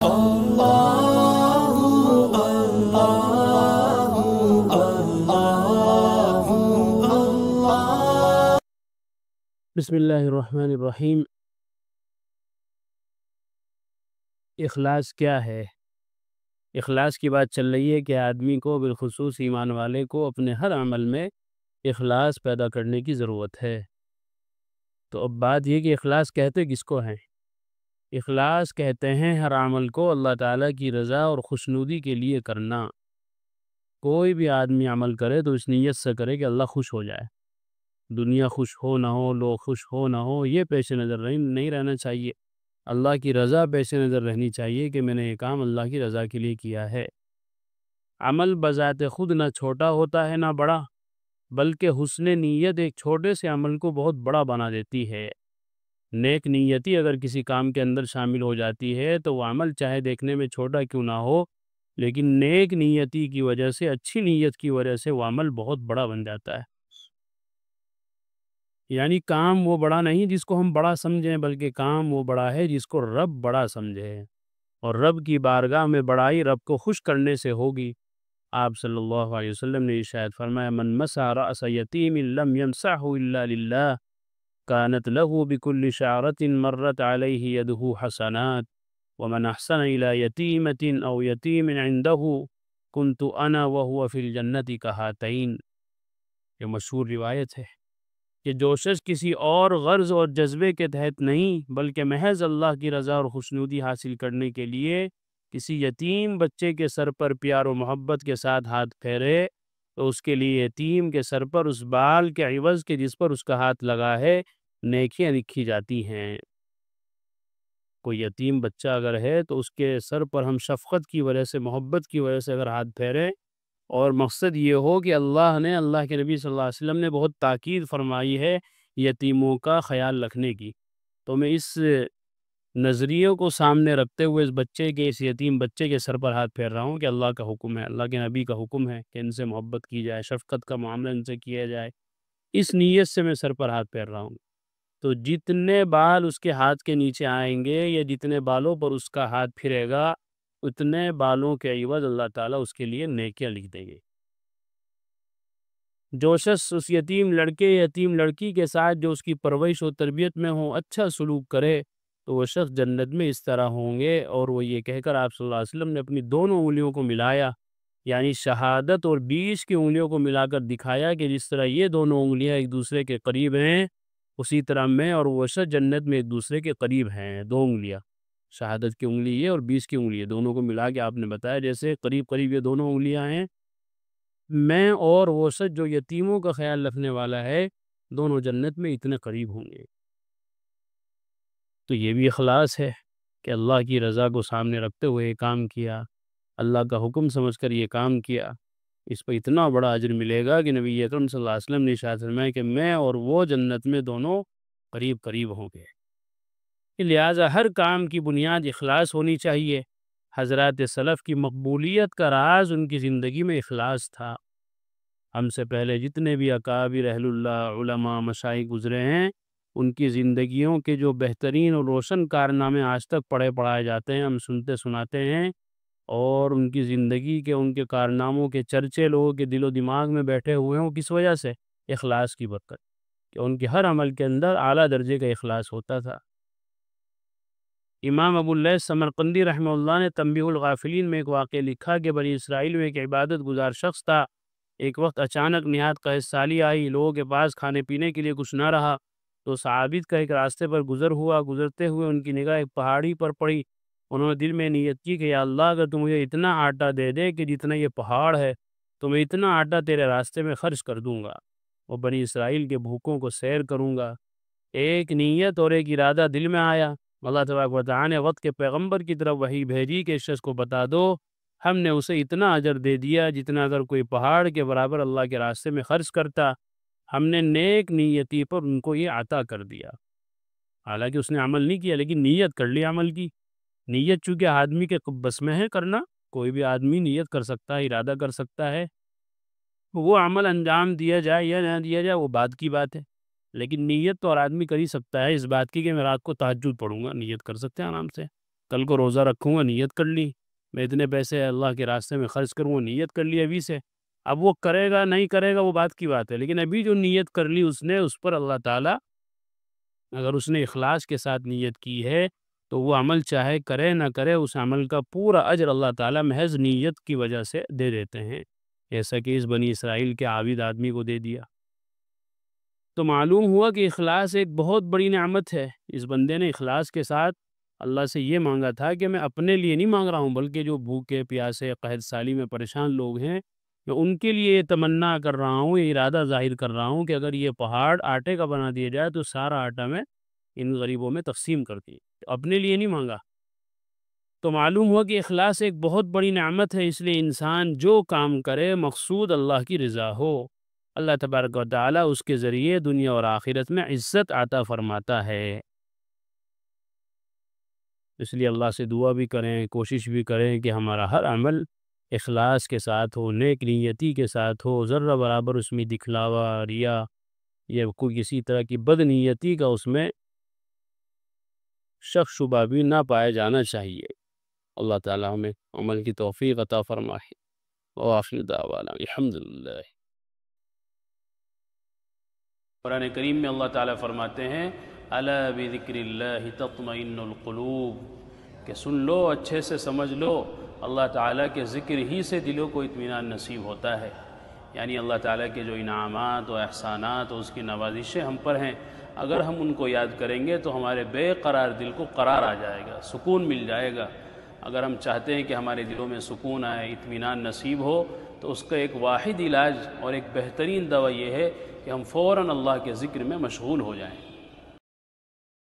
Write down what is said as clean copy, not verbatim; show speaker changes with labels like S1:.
S1: بسم اللہ الرحمن الرحیم۔ اخلاص کیا ہے؟ اخلاص کی بات چل رہی ہے کہ آدمی کو بالخصوص ایمان والے کو اپنے ہر عمل میں اخلاص پیدا کرنے کی ضرورت ہے۔ تو اب بات یہ کہ اخلاص کہتے کس کو ہیں؟ اخلاص کہتے ہیں ہر عمل کو اللہ تعالیٰ کی رضا اور خوشنودی کے لیے کرنا۔ کوئی بھی آدمی عمل کرے تو اس نیت سے کرے کہ اللہ خوش ہو جائے، دنیا خوش ہو نہ ہو، لوگ خوش ہو نہ ہو، یہ پیش نظر نہیں رہنا چاہیے۔ اللہ کی رضا پیش نظر رہنی چاہیے کہ میں نے یہ کام اللہ کی رضا کے لیے کیا ہے۔ عمل بذات خود نہ چھوٹا ہوتا ہے نہ بڑا، بلکہ حسن نیت ایک چھوٹے سے عمل کو بہت بڑا بنا دیتی ہے۔ نیک نیتی اگر کسی کام کے اندر شامل ہو جاتی ہے تو وہ عمل چاہے دیکھنے میں چھوٹا کیوں نہ ہو، لیکن نیک نیتی کی وجہ سے، اچھی نیت کی وجہ سے وہ عمل بہت بڑا بن جاتا ہے۔ یعنی کام وہ بڑا نہیں جس کو ہم بڑا سمجھیں، بلکہ کام وہ بڑا ہے جس کو رب بڑا سمجھے، اور رب کی بارگاہ میں بڑائی رب کو خوش کرنے سے ہوگی۔ آپ صلی اللہ علیہ وسلم نے ارشاد فرمایا، من مسح رأس یتیم لم یمسحہ الا للہ کانت لہ بکل شعرۃ مرت علیہ یدہ حسنات ومن احسن الی یتیمۃ او یتیم عندہ کنت انا وہو فی الجنۃ کہاتین۔ یہ مشہور روایت ہے کہ جو شخص کسی اور غرض اور جذبے کے تحت نہیں بلکہ محض اللہ کی رضا اور خوشنودی حاصل کرنے کے لیے کسی یتیم بچے کے سر پر پیار و محبت کے ساتھ ہاتھ پھیرے تو اس کے لیے یتیم کے سر پر اس بال کے عوض کے جس پر اس کا ہاتھ لگا ہے نیکیاں لکھی جاتی ہیں۔ کوئی یتیم بچہ اگر ہے تو اس کے سر پر ہم شفقت کی وجہ سے، محبت کی وجہ سے اگر ہاتھ پھیریں، اور مقصد یہ ہو کہ اللہ کے نبی صلی اللہ علیہ وسلم نے بہت تاکید فرمائی ہے یتیموں کا خیال رکھنے کی، تو میں اس نظریے کو سامنے رکھتے ہوئے اس یتیم بچے کے سر پر ہاتھ پھیر رہا ہوں کہ اللہ کا حکم ہے، اللہ کے نبی کا حکم ہے کہ ان سے محبت کی جائے، شفقت کا معاملہ ان سے کیا جائے، اس نیت سے میں سر پر ہاتھ پھیر رہا ہوں۔ تو جتنے بال اس کے ہاتھ کے نیچے آئیں گے یا جتنے بالوں پر اس کا ہاتھ پھرے گا، اتنے بالوں کے عوض اللہ تعالیٰ اس کے لیے نیکیاں لکھ دیں گے۔ جو شخص اس یتیم لڑکے یتیم لڑکی کے ساتھ جو اس کی پرورش و تربیت میں ہو اچھا سلوک کرے تو وہ شخص جنت میں اس طرح ہوں گے، اور وہ یہ کہہ کر آپ صلی اللہ علیہ وسلم نے اپنی دونوں انگلیوں کو ملایا، یعنی شہادت اور 20 کی انگلیوں کو ملا کر دکھایا کہ جس طرح یہ دونوں انگلیاں ایک دوسرے کے قریب ہیں، اسی طرح میں اور وہ شخص جنت میں ایک دوسرے کے قریب ہیں۔ دو انگلیاں، شہادت کی انگلی یہ اور 20 کی انگلی، دونوں کو ملا کے آپ نے بتایا جیسے قریب قریب یہ دونوں انگلیاں ہیں، میں اور وہ شخص جو یتیموں کا خیال رکھنے والا ہے دونوں جنت میں اتنے قریب ہوں گے۔ تو یہ بھی اخلاص ہے کہ اللہ کی رضا کو سامنے رکھتے ہوئے یہ کام کیا، اللہ کا حکم سمجھ کر یہ کام کیا، اس پہ اتنا بڑا اجر ملے گا کہ نبی اکرم صلی اللہ علیہ وسلم نے ارشاد فرمایا کہ میں اور وہ جنت میں دونوں قریب قریب ہوں گے۔ لہٰذا ہر کام کی بنیاد اخلاص ہونی چاہیے۔ حضرات سلف کی مقبولیت کا راز ان کی زندگی میں اخلاص تھا۔ ہم سے پہلے جتنے بھی اکابر اہل اللہ علماء مشائخ گزرے ہیں، ان کی زندگیوں کے جو بہترین اور روشن کارنامے آج تک پڑھے پڑھائے جاتے ہیں، ہم سنتے سناتے ہیں، اور ان کی زندگی کے ان کے کارناموں کے چرچے لوگوں کے دل و دماغ میں بیٹھے ہوئے ہیں، کس وجہ سے؟ اخلاص کی برکت، کہ ان کے ہر عمل کے اندر اعلیٰ درجے کا اخلاص ہوتا تھا۔ امام ابو اللیث سمرقندی رحمہ اللہ نے تنبیہ الغافلین میں ایک واقعہ لکھا کہ بنی اسرائیل میں ایک عبادت گزار شخص تھا۔ ایک وقت اچانک نہایت قحط سالی آئی، لوگوں کے پاس کھانے پینے کے لیے کچھ نہ رہا، تو صحابیت کا ایک راستے پر گزرتے ہوئے ان کی نگاہ ایک پہاڑی پر پڑی۔ انہوں نے دل میں نیت کی کہ یا اللہ اگر تم مجھے اتنا آٹا دے دے کہ جتنا یہ پہاڑ ہے تو میں اتنا آٹا تیرے راستے میں خرچ کر دوں گا اور بنی اسرائیل کے بھوکوں کو سیر کروں گا۔ ایک نیت اور ایک ارادہ دل میں آیا۔ اللہ تبارک و تعالیٰ نے وقت کے پیغمبر کی طرف وحی بھیجی کہ اس شخص کو بتا دو ہم نے اسے اتنا اجر دے دیا جتنا اگر کوئی پہاڑ کے برابر اللہ کے راستے میں خرچ کرتا، ہم نے نیک نیتی پر ان کو یہ عطا کر دیا۔ حالانکہ اس نے عمل نہیں کیا لیکن نیت کر لی عمل کی۔ نیت چونکہ آدمی کے بس میں ہے کرنا، کوئی بھی آدمی نیت کر سکتا ہے، ارادہ کر سکتا ہے، وہ عمل انجام دیا جائے یا نہ دیا جائے وہ بعد کی بات ہے، لیکن نیت تو اور آدمی کر ہی سکتا ہے۔ اس بات کی کہ میں رات کو تہجد پڑھوں گا، نیت کر سکتے ہیں آرام سے۔ کل کو روزہ رکھوں گا، نیت کر لی، میں اتنے پیسے اللہ کے راستے میں خرچ کروں گا، نیت کر لی ابھی سے۔ اب وہ کرے گا نہیں کرے گا وہ بات کی بات ہے، لیکن ابھی جو نیت کر لی اس نے، اس پر اللہ تعالیٰ اگر اس نے اخلاص کے ساتھ نیت کی ہے تو وہ عمل چاہے کرے نہ کرے، اس عمل کا پورا اجر اللہ تعالیٰ محض نیت کی وجہ سے دے دیتے ہیں، جیسا کہ اس بنی اسرائیل کے عابد آدمی کو دے دیا۔ تو معلوم ہوا کہ اخلاص ایک بہت بڑی نعمت ہے۔ اس بندے نے اخلاص کے ساتھ اللہ سے یہ مانگا تھا کہ میں اپنے لیے نہیں مانگ رہا ہوں، بلکہ جو بھوکے پیاسے قحط سالی میں پریشان لوگ ہیں، میں ان کے لیے یہ تمنا کر رہا ہوں، یہ ارادہ ظاہر کر رہا ہوں کہ اگر یہ پہاڑ آٹے کا بنا دیا جائے تو سارا آٹا میں ان غریبوں میں تقسیم کر دی، اپنے لیے نہیں مانگا۔ تو معلوم ہوا کہ اخلاص ایک بہت بڑی نعمت ہے، اس لیے انسان جو کام کرے مقصود اللہ کی رضا ہو، اللہ تبارک و تعالیٰ اس کے ذریعے دنیا اور آخرت میں عزت عطا فرماتا ہے۔ اس لیے اللہ سے دعا بھی کریں، کوشش بھی کریں کہ ہمارا ہر عمل اخلاص کے ساتھ ہو، نیک نیتی کے ساتھ ہو، ذرہ برابر اس میں دکھلاوا، ریا یا کوئی کسی طرح کی بد نیتی کا اس میں شک شبہ بھی نہ پایا جانا چاہیے۔ اللہ تعالیٰ ہمیں عمل کی توفیق عطا فرمائے۔ وآخر دعوانا الحمدللہ۔ قرآن کریم میں اللہ تعالیٰ فرماتے ہیں الا بذکر اللہ تطمئن القلوب، کہ سن لو، اچھے سے سمجھ لو، اللہ تعالیٰ کے ذکر ہی سے دلوں کو اطمینان نصیب ہوتا ہے۔ یعنی اللہ تعالیٰ کے جو انعامات و احسانات و اس کی نوازشیں ہم پر ہیں، اگر ہم ان کو یاد کریں گے تو ہمارے بے قرار دل کو قرار آ جائے گا، سکون مل جائے گا۔ اگر ہم چاہتے ہیں کہ ہمارے دلوں میں سکون آئے، اطمینان نصیب ہو، تو اس کا ایک واحد علاج اور ایک بہترین دوا یہ ہے کہ ہم فوراً اللہ کے ذکر میں مشغول ہو جائیں۔